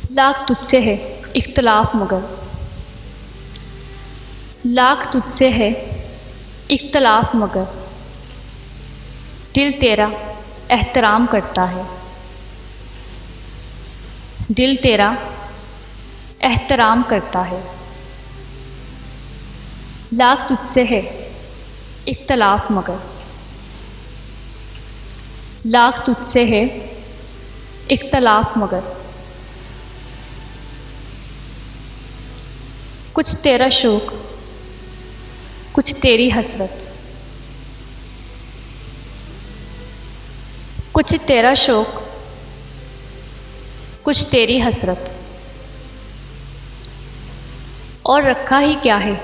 लाख तुझसे है इख्तलाफ मगर, लाख तुझसे है इख्तलाफ मगर, दिल तेरा एहतराम करता है, दिल तेरा एहतराम करता है। लाख तुझसे है इख्तलाफ मगर, लाख तुझसे है इख्तलाफ मगर, कुछ तेरा शौक़ कुछ तेरी हसरत, कुछ तेरा शौक़ कुछ तेरी हसरत, और रखा ही क्या है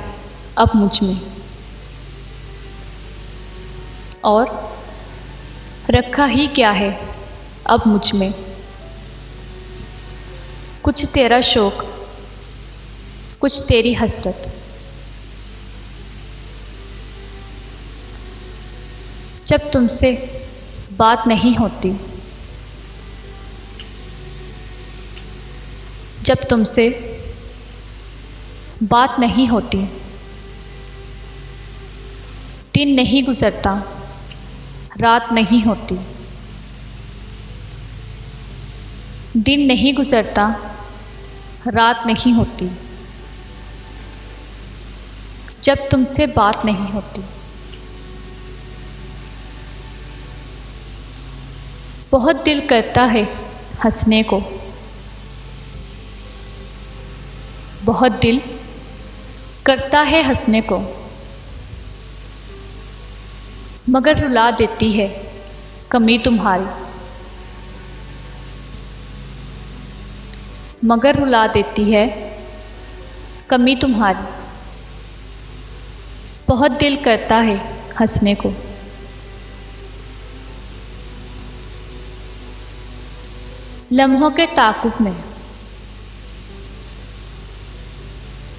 अब मुझ में, और रखा ही क्या है अब मुझ में, कुछ तेरा शौक़ कुछ तेरी हसरत। जब तुमसे बात नहीं होती, जब तुमसे बात नहीं होती, दिन नहीं गुजरता रात नहीं होती, दिन नहीं गुजरता रात नहीं होती, जब तुमसे बात नहीं होती। बहुत दिल करता है हंसने को, बहुत दिल करता है हंसने को, मगर रुला देती है कमी तुम्हारी, मगर रुला देती है कमी तुम्हारी। बहुत दिल करता है हंसने को, लम्हों के ताक़ुब में,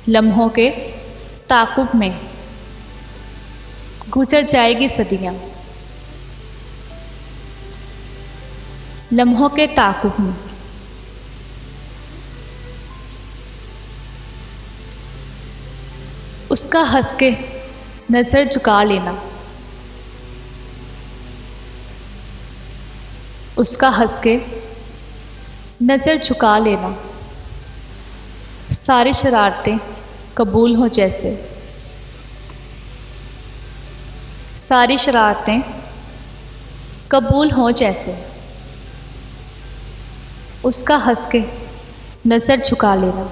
लम्हों के ताक़ुब में गुजर जाएगी सदियाँ, लम्हों के ताक़ुब में। उसका हंस के नज़र झुका लेना, उसका हंस के नज़र झुका लेना, सारी शरारतें कबूल हो जैसे, सारी शरारतें कबूल हो जैसे, उसका हंस के नज़र झुका लेना।